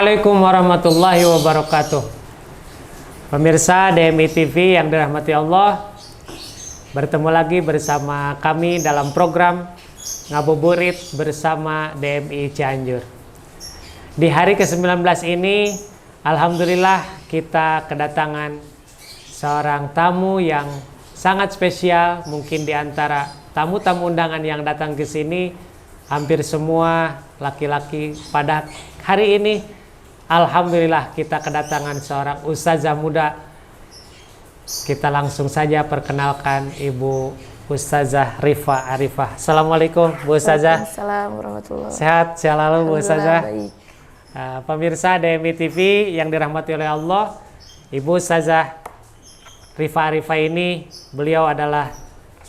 Assalamualaikum warahmatullahi wabarakatuh. Pemirsa DMI TV yang dirahmati Allah, bertemu lagi bersama kami dalam program Ngabuburit bersama DMI Cianjur. Di hari ke-19 ini, alhamdulillah kita kedatangan seorang tamu yang sangat spesial. Mungkin di antara tamu-tamu undangan yang datang ke sini hampir semua laki-laki. Pada hari ini alhamdulillah kita kedatangan seorang ustazah muda. Kita langsung saja perkenalkan Ibu Ustazah Rifa Arifah. Assalamualaikum Bu Ustazah. Assalamualaikum warahmatullahi wabarakatuh. Sehat selalu Bu Ustazah. Baik. Pemirsa DMI TV yang dirahmati oleh Allah, Ibu Ustazah Rifa Arifah ini, beliau adalah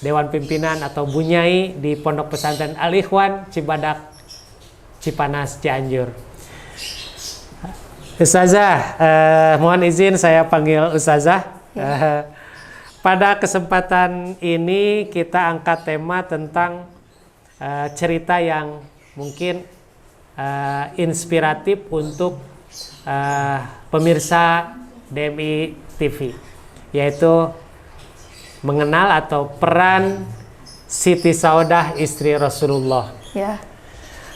Dewan Pimpinan atau Bunyai di Pondok Pesantren Al-Ikhwan Cibadak, Cipanas, Cianjur. Ustazah, mohon izin saya panggil Ustazah. Pada kesempatan ini kita angkat tema tentang cerita yang mungkin inspiratif untuk pemirsa DMI TV, yaitu mengenal atau peran Siti Saudah istri Rasulullah. Ya.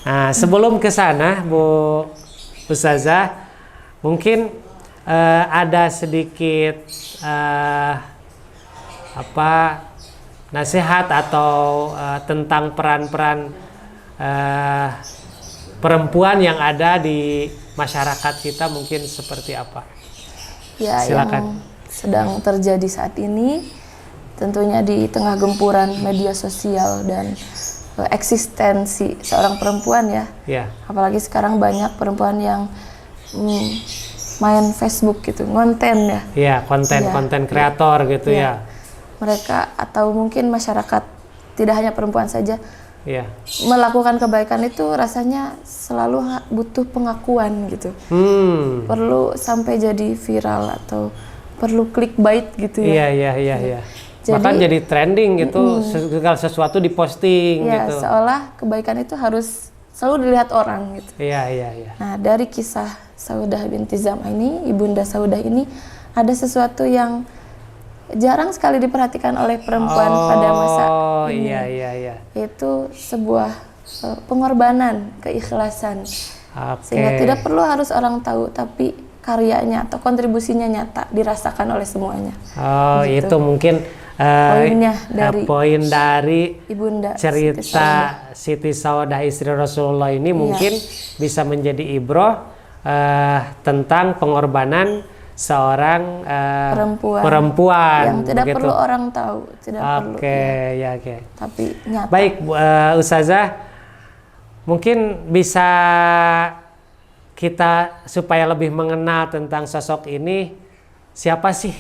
Nah, sebelum ke sana Bu Ustazah, mungkin ada sedikit nasihat atau tentang peran-peran perempuan yang ada di masyarakat kita, mungkin seperti apa? Ya, silakan. yang sedang terjadi saat ini tentunya di tengah gempuran media sosial dan eksistensi seorang perempuan ya. Ya. Apalagi sekarang banyak perempuan yang main Facebook gitu, konten ya. Ya, konten kreator gitu ya. Mereka atau mungkin masyarakat, tidak hanya perempuan saja, ya, melakukan kebaikan itu rasanya selalu butuh pengakuan gitu. Perlu sampai jadi viral atau perlu clickbait gitu ya. Iya. Bahkan jadi trending gitu, segala sesuatu diposting ya, gitu. Seolah kebaikan itu harus selalu dilihat orang gitu. Iya. Nah, dari kisah Saudah binti Zam'ah ini, Ibunda Saudah ini, ada sesuatu yang jarang sekali diperhatikan oleh perempuan pada masa ini. Iya. Itu sebuah pengorbanan, keikhlasan. Sehingga tidak perlu harus orang tahu, tapi karyanya atau kontribusinya nyata, dirasakan oleh semuanya. Gitu. Itu mungkin poin dari Ibunda cerita Siti Saudah istri Rasulullah ini, mungkin bisa menjadi ibroh tentang pengorbanan seorang perempuan yang tidak begitu. Perlu orang tahu, tidak perlu. Oke. Tapi nyata. Baik, Ustazah, mungkin bisa kita supaya lebih mengenal tentang sosok ini, siapa sih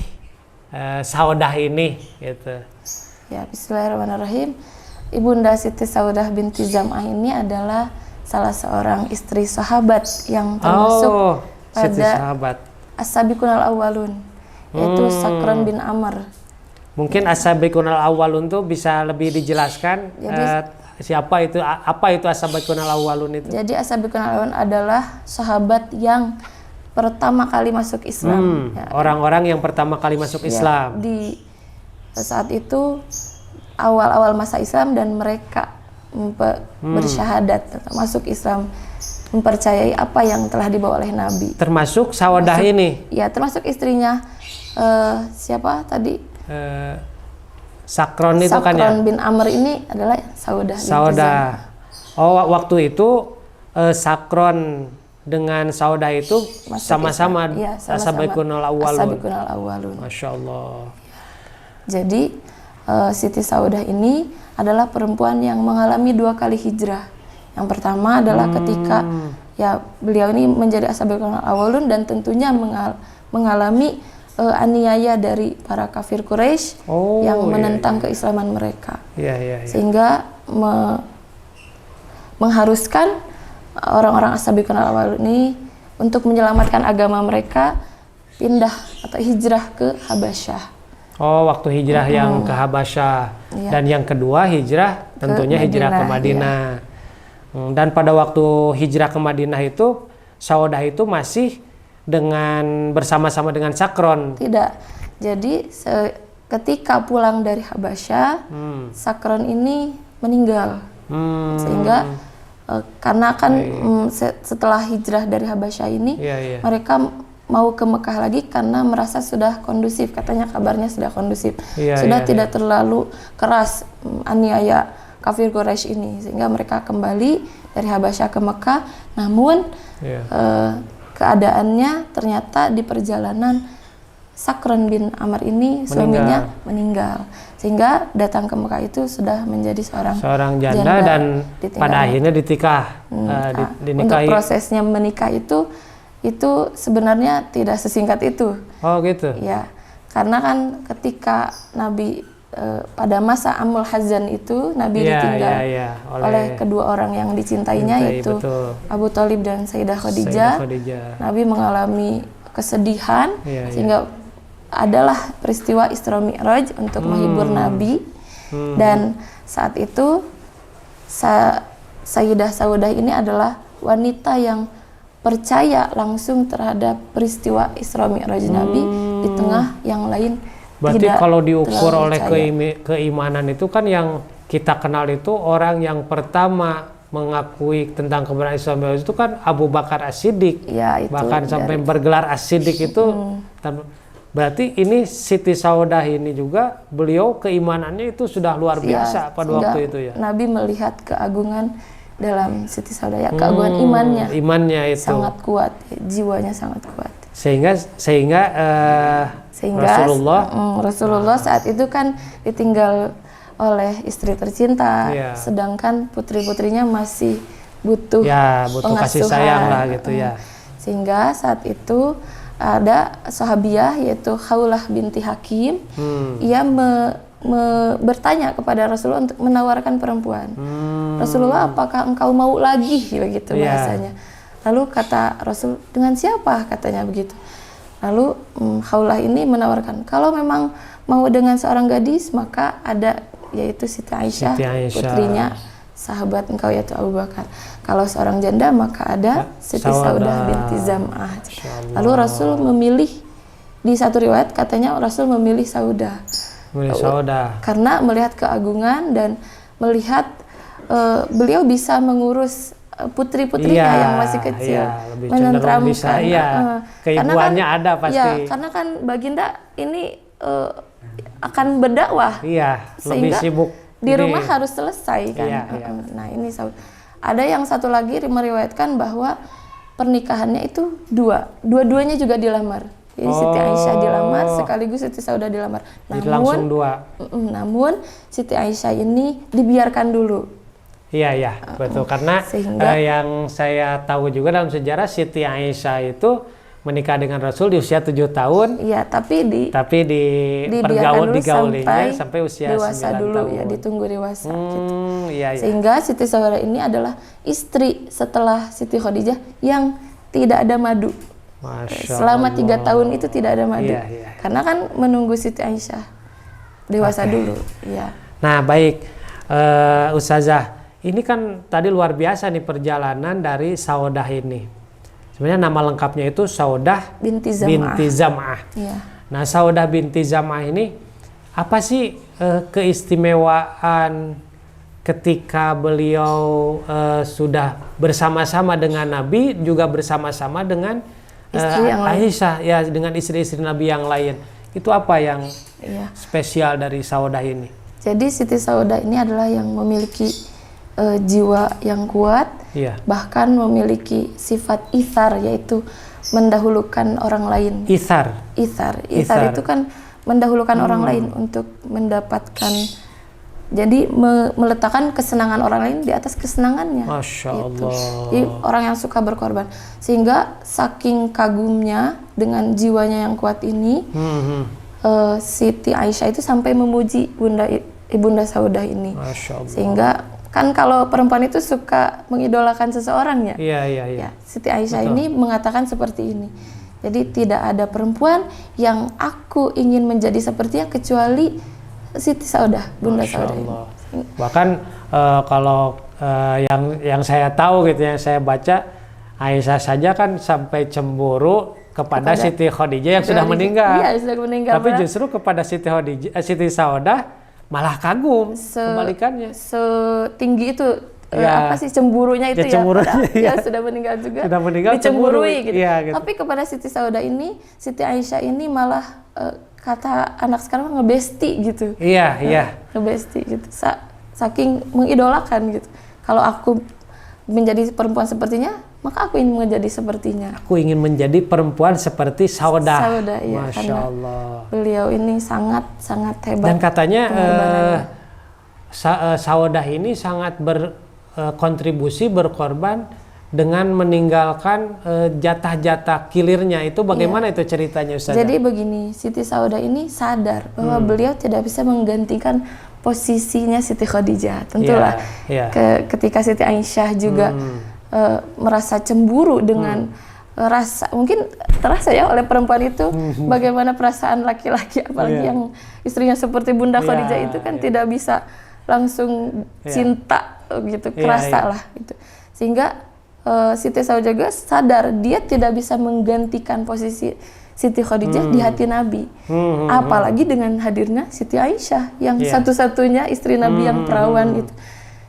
Saudah ini gitu. Ya, bismillahirrahmanirrahim. Ibunda Siti Saudah binti Zam'ah ini adalah salah seorang istri sahabat yang termasuk pada As-Sabiqunal Awwalun, yaitu Sakron bin Amr. Mungkin As-Sabiqunal Awwalun itu bisa lebih dijelaskan. Siapa itu, apa itu As-Sabiqunal Awwalun itu? Jadi As-Sabiqunal Awwalun adalah sahabat yang pertama kali masuk Islam. Orang-orang yang pertama kali masuk Islam. Di saat itu awal-awal masa Islam, dan mereka bersyahadat masuk Islam, mempercayai apa yang telah dibawa oleh Nabi. Termasuk Saudah ini? Ya, termasuk istrinya. Siapa tadi? Sakron itu kan ya? Sakron bin Amr ini adalah Saudah. Waktu itu Sakron dengan Saudah itu sama-sama As-Sabiqunal Awwalun. Masya Allah. Jadi Siti Saudah ini adalah perempuan yang mengalami 2 kali hijrah. Yang pertama adalah ketika beliau ini menjadi As-Sabiqunal Awwalun dan tentunya mengalami aniaya dari para kafir Quraisy yang menentang keislaman mereka. Sehingga mengharuskan orang-orang As-Sabiqunal Awwalun ini untuk menyelamatkan agama mereka pindah atau hijrah ke Habasyah. Waktu hijrah yang ke Habasyah. Dan yang kedua hijrah tentunya hijrah ke Madinah. Dan pada waktu hijrah ke Madinah itu Saudah itu masih bersama-sama dengan Sakron? Tidak. Jadi ketika pulang dari Habasyah, Sakron ini meninggal. Sehingga karena kan setelah hijrah dari Habasyah ini, mereka mau ke Mekah lagi karena merasa sudah kondusif, katanya kabarnya sudah kondusif, sudah tidak terlalu keras aniaya kafir Quraisy ini, sehingga mereka kembali dari Habasyah ke Mekah. Namun keadaannya ternyata di perjalanan Sakron bin Amr ini suaminya meninggal, sehingga datang ke Mekah itu sudah menjadi seorang janda dan pada akhirnya dinikahi. Untuk prosesnya menikah itu sebenarnya tidak sesingkat itu. Oh gitu. Ya, karena kan ketika Nabi pada masa Amul Hazan itu Nabi ditinggal oleh kedua orang yang dicintainya, yaitu Abu Thalib dan Sayyidah Khadijah. Nabi mengalami kesedihan sehingga adalah peristiwa Isra Mi'raj untuk menghibur Nabi. Dan saat itu Sayyidah Saudah ini adalah wanita yang percaya langsung terhadap peristiwa Isra Mi'raj Nabi di tengah yang lain. Berarti kalau diukur oleh keimanan itu kan yang kita kenal itu orang yang pertama mengakui tentang kebenaran Isra Mi'raj itu kan Abu Bakar As-Siddiq. Bahkan sampai bergelar As-Siddiq itu. Berarti ini Siti Saudah ini juga beliau keimanannya itu sudah luar biasa pada waktu itu ya. Nabi melihat keagungan dalam Siti Saudah, keagungan imannya itu sangat kuat, jiwanya sangat kuat. Sehingga Rasulullah saat itu kan ditinggal oleh istri tercinta, sedangkan putri-putrinya masih butuh kasih sayang lah gitu ya. Sehingga saat itu ada sahabiah yaitu Khawlah binti Hakim. Ia bertanya kepada Rasulullah untuk menawarkan perempuan. Rasulullah, apakah engkau mau lagi, begitu bahasanya. Lalu kata Rasul, dengan siapa, katanya begitu. Lalu Khawlah ini menawarkan, kalau memang mau dengan seorang gadis, maka ada yaitu Siti Aisyah, putrinya sahabat engkau yaitu Abu Bakar. Kalau seorang janda maka ada Siti Saudah binti Zam'ah. Lalu Rasul memilih, di satu riwayat katanya Rasul memilih Saudah. Karena melihat keagungan dan melihat beliau bisa mengurus putri-putrinya yang masih kecil, menenteramkan. Keibuannya kan, ada pasti. Karena kan Baginda ini akan berdakwah, lebih sibuk di rumah harus selesai kan. Nah ini ada yang satu lagi meriwayatkan bahwa pernikahannya itu dua-duanya juga dilamar. Jadi Siti Aisyah dilamar sekaligus Siti Saudah dilamar. Langsung dua. Namun Siti Aisyah ini dibiarkan dulu. Iya, betul. Karena yang saya tahu juga dalam sejarah Siti Aisyah itu menikah dengan Rasul di usia 7 tahun. Iya, tapi digaulinya sampai usia dewasa 9 dulu tahun. Ya, ditunggu dewasa gitu. Iya. Sehingga Siti Saudah ini adalah istri setelah Siti Khadijah yang tidak ada madu. Selama 3 tahun itu tidak ada madu. Karena kan menunggu Siti Aisyah dewasa dulu. Nah, baik Ustazah, ini kan tadi luar biasa nih perjalanan dari Saudah ini. Sebenarnya nama lengkapnya itu Saudah binti Zam'ah. Nah, Saudah binti Zam'ah ini apa sih keistimewaan ketika beliau sudah bersama-sama dengan Nabi, juga bersama-sama dengan Aisyah, dengan istri-istri Nabi yang lain? Itu apa yang spesial dari Saudah ini? Jadi Siti Saudah ini adalah yang memiliki jiwa yang kuat, bahkan memiliki sifat ithar, yaitu mendahulukan orang lain. Ithar itu kan mendahulukan orang lain untuk mendapatkan, jadi meletakkan kesenangan orang lain di atas kesenangannya. Masya Allah. Jadi orang yang suka berkorban, sehingga saking kagumnya dengan jiwanya yang kuat ini, Siti Aisyah itu sampai memuji Ibunda Saudah ini. Masya Allah. Sehingga kan kalau perempuan itu suka mengidolakan seseorang ya. Iya. Siti Aisyah ini mengatakan seperti ini. Jadi tidak ada perempuan yang aku ingin menjadi sepertinya kecuali Siti Saudah, Bunda Saudah ini. Bahkan kalau yang saya tahu gitu, yang saya baca, Aisyah saja kan sampai cemburu kepada Siti Khadijah yang sudah meninggal. Iya, sudah meninggal. Tapi justru kepada Siti Saudah malah kagum kebalikannya. Setinggi itu Ya. apa sih cemburunya itu Cemburunya, ya sudah meninggal juga. Sudah meninggal dicemburui cemburu. gitu. Iya, gitu. Tapi kepada Siti Saudah ini, Siti Aisyah ini malah kata anak sekarang ngebesti gitu. Iya. Ngebesti gitu. Saking mengidolakan gitu. Kalau aku menjadi perempuan sepertinya, maka aku ingin menjadi sepertinya. Aku ingin menjadi perempuan seperti Saudah. Saudah, iya. Masya Allah. Beliau ini sangat hebat. Dan katanya Saudah ini sangat berkontribusi, berkorban dengan meninggalkan jatah-jatah kilirnya. Itu bagaimana itu ceritanya, Ustazah? Jadi begini, Siti Saudah ini sadar bahwa beliau tidak bisa menggantikan posisinya Siti Khadijah. Tentulah ketika Siti Aisyah juga merasa cemburu dengan rasa, mungkin terasa ya oleh perempuan itu bagaimana perasaan laki-laki, apalagi yang istrinya seperti Bunda Khadijah itu kan tidak bisa langsung cinta gitu, kerasa lah gitu. Sehingga Siti Saudah juga sadar dia tidak bisa menggantikan posisi Siti Khadijah di hati Nabi. Apalagi dengan hadirnya Siti Aisyah yang satu-satunya istri Nabi yang perawan gitu.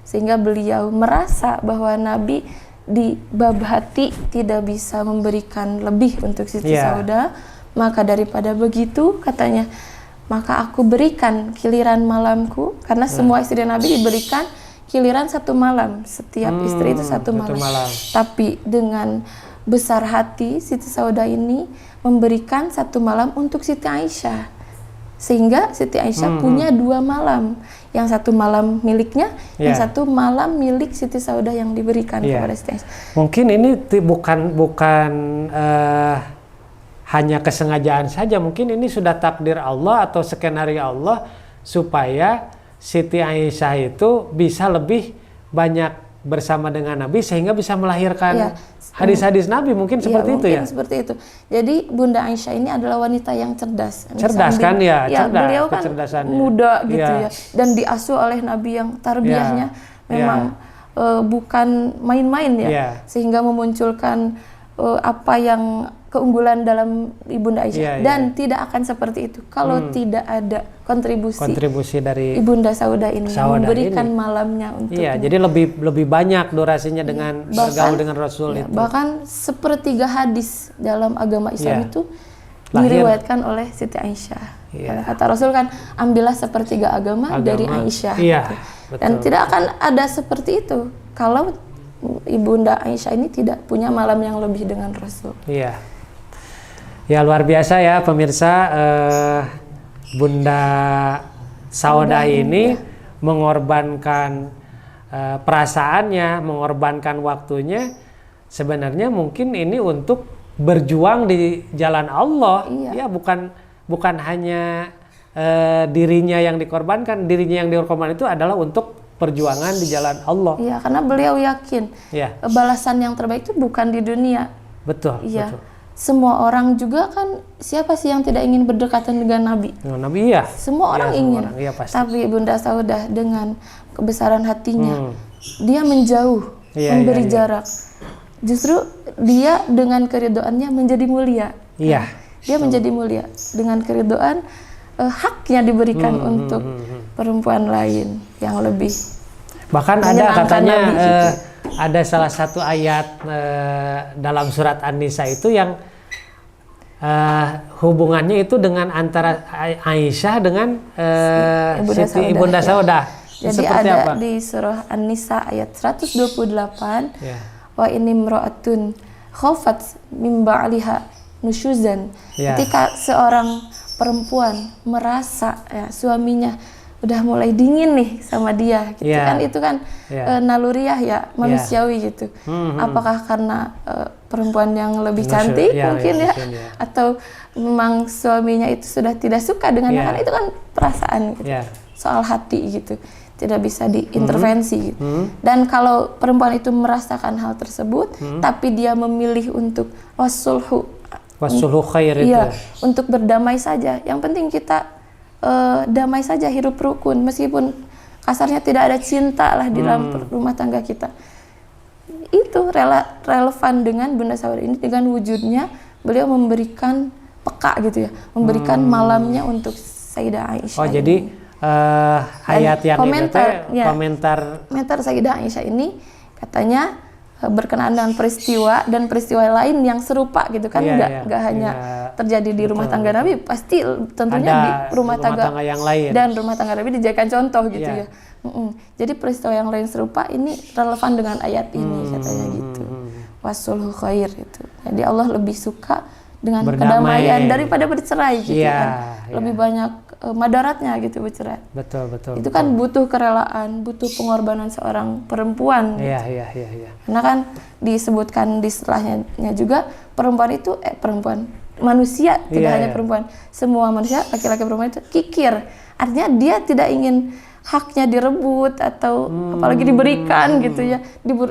Sehingga beliau merasa bahwa Nabi di bab hati tidak bisa memberikan lebih untuk Siti Saudah. Maka daripada begitu, katanya, maka aku berikan giliran malamku, karena semua istri Nabi diberikan giliran satu malam, setiap istri itu satu malam. Tapi dengan besar hati Siti Saudah ini memberikan satu malam untuk Siti Aisyah, sehingga Siti Aisyah punya 2 malam, yang satu malam miliknya, yang satu malam milik Siti Saudah yang diberikan kepada Siti Aisyah. Mungkin ini bukan hanya kesengajaan saja, mungkin ini sudah takdir Allah atau skenario Allah supaya Siti Aisyah itu bisa lebih banyak bersama dengan Nabi sehingga bisa melahirkan hadis-hadis Nabi, mungkin seperti itu ya. Seperti itu. Jadi Bunda Aisyah ini adalah wanita yang cerdas. Cerdas kan ya, cerdas. Beliau kan muda gitu ya, dan diasuh oleh Nabi yang tarbiyahnya memang bukan main-main ya, sehingga memunculkan apa yang keunggulan dalam Ibunda Aisyah, dan tidak akan seperti itu kalau tidak ada kontribusi dari Ibunda Saudah ini yang memberikan malamnya untuk jadi lebih banyak durasinya dengan bergaul dengan Rasul itu. Bahkan 1/3 hadis dalam agama Islam itu diriwayatkan oleh Siti Aisyah. Karena kata Rasul kan, ambillah 1/3 agama dari Aisyah. Dan tidak akan ada seperti itu kalau Ibunda Aisyah ini tidak punya malam yang lebih dengan Rasul. Ya, luar biasa ya pemirsa, Bunda Saudah ini mengorbankan perasaannya, mengorbankan waktunya. Sebenarnya mungkin ini untuk berjuang di jalan Allah, ya bukan hanya dirinya yang dikorbankan. Dirinya yang dikorbankan itu adalah untuk perjuangan di jalan Allah. Iya, karena beliau yakin balasan yang terbaik itu bukan di dunia. Betul. Semua orang juga kan, siapa sih yang tidak ingin berdekatan dengan Nabi? Nabi Semua orang ingin. Tapi Bunda Saudah dengan kebesaran hatinya, dia menjauh, memberi jarak. Justru dia dengan keridhoannya menjadi mulia. Dia menjadi mulia dengan keridhaan, haknya diberikan untuk perempuan lain yang lebih. Bahkan ada katanya ada salah satu ayat dalam surat An-Nisa itu yang hubungannya itu dengan antara Aisyah dengan Siti Ibunda Saudah. Jadi seperti ada apa? Di surah An-Nisa ayat 128, wa ini imra'atun khafat min ba'liha nusyuzan. Ketika seorang perempuan merasa suaminya udah mulai dingin nih sama dia gitu kan, itu kan naluriah manusiawi gitu. Apakah karena perempuan yang lebih cantik mungkin atau memang suaminya itu sudah tidak suka dengan dia, kan itu kan perasaan gitu. Soal hati gitu, tidak bisa diintervensi gitu. Dan kalau perempuan itu merasakan hal tersebut tapi dia memilih untuk wasulhu khair itu untuk berdamai saja, yang penting kita damai saja, hidup rukun, meskipun kasarnya tidak ada cinta lah di dalam rumah tangga kita. itu relevan dengan Bunda Saudah ini dengan wujudnya beliau memberikan peka gitu ya, memberikan malamnya untuk Sayyidah Aisyah. Oh, jadi ayat yang komentar Sayyidah Aisyah ini katanya berkenaan dengan peristiwa dan peristiwa lain yang serupa gitu kan, nggak hanya terjadi di rumah tangga Nabi, pasti tentunya di rumah tangga yang lain, dan rumah tangga Nabi dijadikan contoh gitu ya. Jadi peristiwa yang lain serupa ini relevan dengan ayat ini katanya gitu. Wasulhu khair itu. Jadi Allah lebih suka dengan kedamaian daripada bercerai gitu kan. Lebih banyak madaratnya gitu bercerai. Betul. Itu kan butuh kerelaan, butuh pengorbanan seorang perempuan. Iya. Karena kan disebutkan di setelahnya juga perempuan itu perempuan manusia, tidak hanya perempuan, semua manusia, laki-laki perempuan itu kikir. Artinya dia tidak ingin haknya direbut atau apalagi diberikan gitu ya,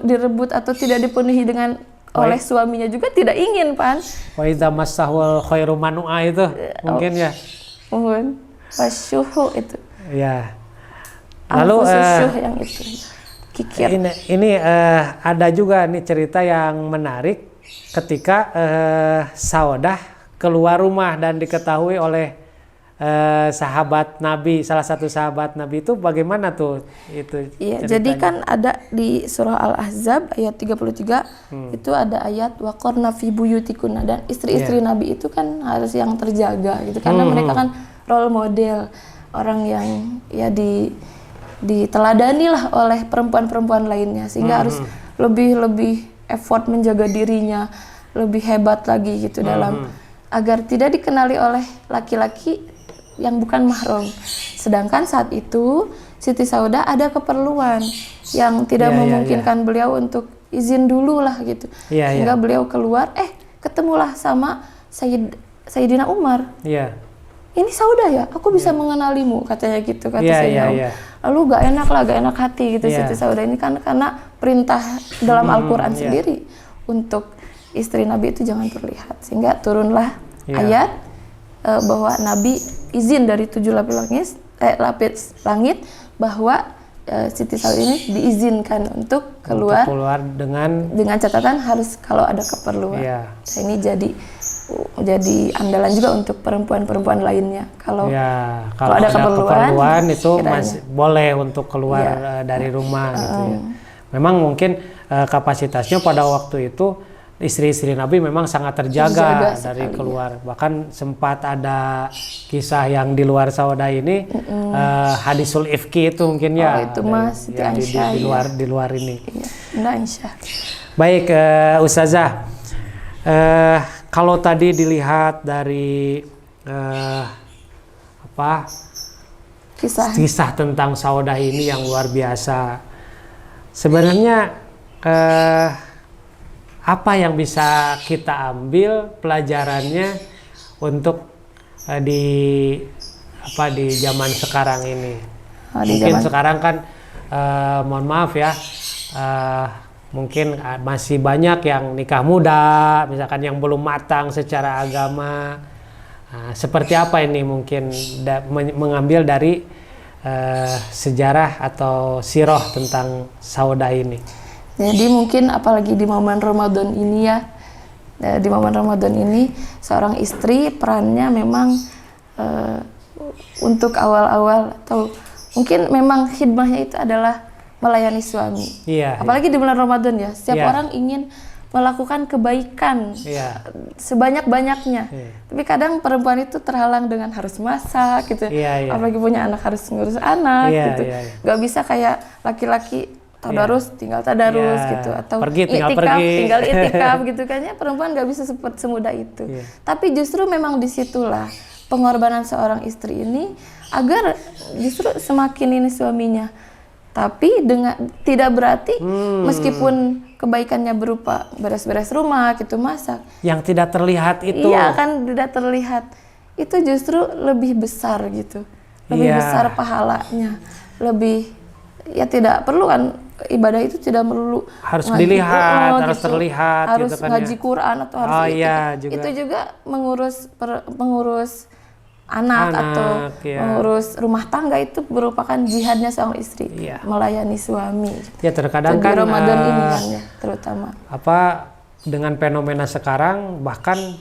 direbut atau tidak dipenuhi dengan oleh suaminya juga tidak ingin, Pan. Wa idza massahul khairu manu'a itu mungkin ya. Wasyuhu itu. Ya. Lalu yang itu kikir. Ini ada juga nih cerita yang menarik ketika Saudah keluar rumah dan diketahui oleh sahabat Nabi, salah satu sahabat Nabi itu bagaimana tuh itu? Iya, jadi kan ada di surah Al-Ahzab ayat 33 itu ada ayat waqarna fi buyutikunna, dan istri-istri Nabi itu kan harus yang terjaga gitu karena mereka kan role model, orang yang ya diteladani lah oleh perempuan-perempuan lainnya, sehingga harus lebih effort menjaga dirinya, lebih hebat lagi gitu dalam agar tidak dikenali oleh laki-laki yang bukan mahram. Sedangkan saat itu Siti Saudah ada keperluan yang tidak memungkinkan beliau untuk izin dulu lah gitu. Sehingga beliau keluar, ketemulah sama Sayyidina Umar. Ini Saudah ya, aku bisa mengenalimu, katanya gitu, kata Sayyidina Umar. Lalu gak enak hati gitu Siti Saudah ini kan karena perintah dalam Al-Quran sendiri untuk istri Nabi itu jangan terlihat, sehingga turunlah ayat bahwa Nabi izin dari 7 lapis langit bahwa Siti Saudah ini diizinkan untuk keluar dengan catatan harus kalau ada keperluan. Nah, ini jadi andalan juga untuk perempuan-perempuan lainnya. Kalau ada keperluan itu masih boleh untuk keluar dari rumah gitu ya. Memang mungkin kapasitasnya pada waktu itu istri-istri Nabi memang sangat terjaga dari keluar. Bahkan sempat ada kisah yang di luar Saudah ini, hadisul ifki itu mungkin itu Mas Siti Aisyah di luar ini. Aisyah. Baik, Ustazah, kalau tadi dilihat dari kisah tentang Saudah ini yang luar biasa, sebenarnya apa yang bisa kita ambil pelajarannya untuk di zaman sekarang ini? Mungkin sekarang kan mohon maaf ya, mungkin masih banyak yang nikah muda, misalkan yang belum matang secara agama. Seperti apa ini mungkin mengambil dari sejarah atau sirah tentang Saudah ini? Jadi mungkin apalagi di momen Ramadan ini ya, di momen Ramadan ini seorang istri perannya memang untuk awal-awal atau mungkin memang khidmahnya itu adalah melayani suami. Apalagi di bulan Ramadan ya, setiap orang ingin melakukan kebaikan sebanyak-banyaknya. Tapi kadang perempuan itu terhalang dengan harus masak gitu. Apalagi punya anak harus ngurus anak gitu. Gak bisa kayak laki-laki tadarus tinggal tadarus gitu, atau tinggal itikaf gitu, kayaknya perempuan nggak bisa semudah itu. Tapi justru memang disitulah pengorbanan seorang istri ini agar justru semakin ini suaminya. Tapi dengan tidak berarti meskipun kebaikannya berupa beres-beres rumah gitu, masak, yang tidak terlihat itu. Iya kan, tidak terlihat itu justru lebih besar gitu, lebih besar pahalanya, lebih ya tidak perlu kan. Ibadah itu tidak perlu harus dilihat, harus gitu, terlihat, harus gitu kan ngaji Quran atau harus juga. Itu juga mengurus anak atau ya. mengurus rumah tangga itu merupakan jihadnya seorang istri, Iya. melayani suami. Ya terkadang Di kan Ramadan ini kan ya, terutama. dengan fenomena sekarang bahkan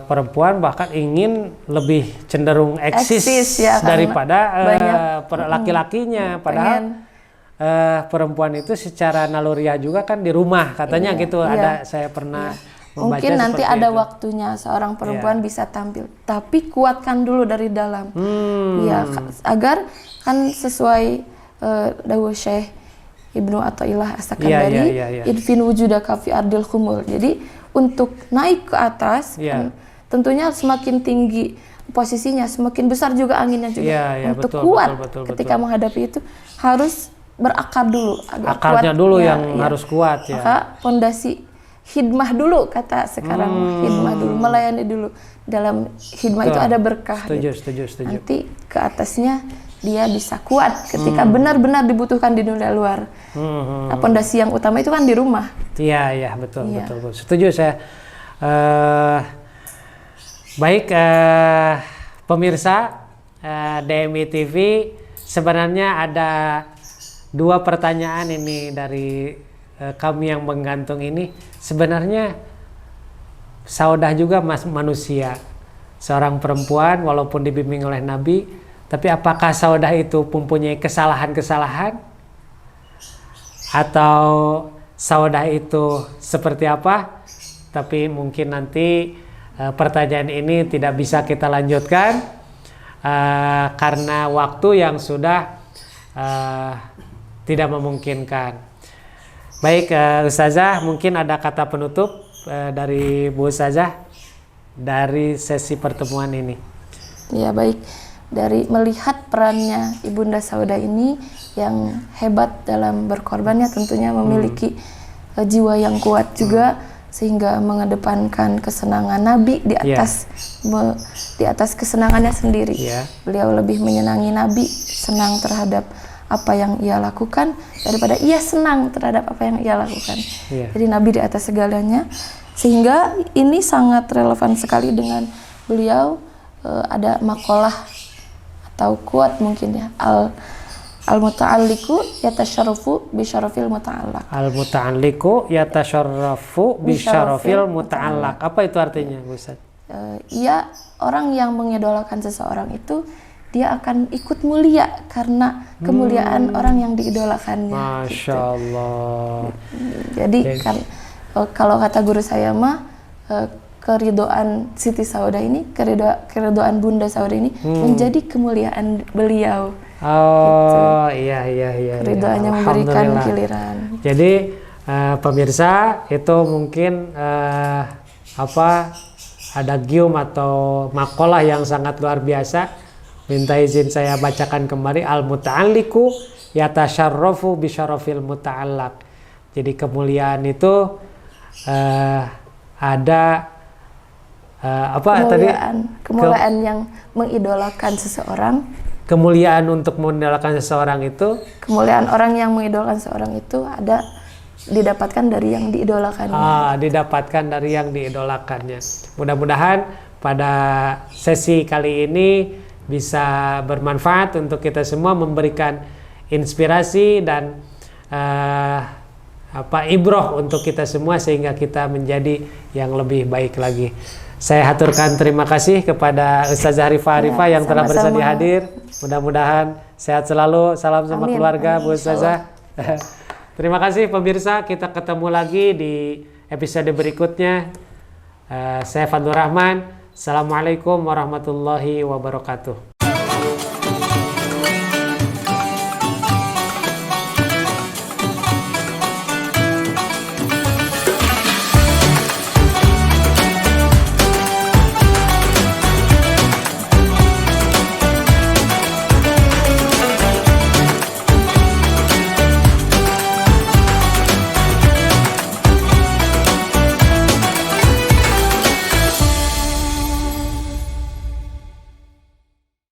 perempuan bahkan ingin lebih cenderung eksis ya, daripada banyak laki-lakinya, padahal perempuan itu secara naluriah juga kan di rumah katanya gitu. Ada saya pernah membaca mungkin nanti ada itu. waktunya seorang perempuan bisa tampil, tapi kuatkan dulu dari dalam, ya agar kan sesuai dawuh Syekh Ibnu Athaillah As-Sakandari, idfin wujudaka fi ardil khumul. Jadi untuk naik ke atas kan, tentunya semakin tinggi posisinya, semakin besar juga anginnya juga. Untuk kuat ketika menghadapi itu harus berakar dulu, akarnya kuat, dulu yang harus kuat ya. Maka fondasi khidmah dulu kata sekarang, khidmah dulu, melayani dulu. Dalam khidmah itu ada berkah. Setuju. Nanti ke atasnya dia bisa kuat ketika benar-benar dibutuhkan di dunia luar. Nah, fondasi yang utama itu kan di rumah. Iya, betul. Setuju saya. Baik, pemirsa DMI TV, sebenarnya ada 2 pertanyaan ini dari kami yang menggantung ini. Sebenarnya Saudah juga manusia, seorang perempuan walaupun dibimbing oleh Nabi, tapi apakah Saudah itu mempunyai kesalahan-kesalahan? Atau Saudah itu seperti apa? Tapi mungkin nanti pertanyaan ini tidak bisa kita lanjutkan karena waktu yang sudah tidak memungkinkan. Baik, Ustazah, mungkin ada kata penutup dari Bu Ustazah dari sesi pertemuan ini. Ya, baik. Dari melihat perannya Ibunda Saudah ini yang hebat dalam berkorbannya, tentunya memiliki jiwa yang kuat juga, sehingga mengedepankan kesenangan Nabi di atas di atas kesenangannya sendiri. Beliau lebih menyenangi Nabi, senang terhadap apa yang ia lakukan daripada ia senang terhadap apa yang ia lakukan. Jadi Nabi di atas segalanya, sehingga ini sangat relevan sekali dengan beliau. Ada makalah atau quote mungkin ya, al-muta'alliqu yatasharrafu bi syarafil muta'allaq. Al-muta'alliqu yatasharrafu bi syarafil muta'allaq. Apa itu artinya, Bu Ustaz? Ya, orang yang mengidolakan seseorang itu dia akan ikut mulia karena kemuliaan orang yang diidolakannya. Masya Allah. Jadi kan kalau kata guru saya mah, keridoan Siti Saudah ini, keridoan Bunda Saudah ini menjadi kemuliaan beliau. Oh, gitu. Iya. Keridoannya memberikan giliran. Jadi pemirsa itu mungkin ada gium atau makalah yang sangat luar biasa. Minta izin saya bacakan kembali. Al-muta'alliqu yatasharrafu bi syarafil muta'allaq. Jadi kemuliaan itu ada kemuliaan yang mengidolakan seseorang. Kemuliaan untuk mengidolakan seseorang itu, kemuliaan orang yang mengidolakan seseorang itu ada didapatkan dari yang diidolakannya. Didapatkan dari yang diidolakannya. Mudah-mudahan pada sesi kali ini bisa bermanfaat untuk kita semua, memberikan inspirasi dan ibroh untuk kita semua sehingga kita menjadi yang lebih baik lagi. Saya haturkan terima kasih kepada Ustazah Arifah yang telah bersedia hadir. Mudah-mudahan sehat selalu. Salam sama keluarga, Bu Ustazah. Terima kasih pemirsa, kita ketemu lagi di episode berikutnya. Saya Fadlur Rahman. Assalamualaikum warahmatullahi wabarakatuh.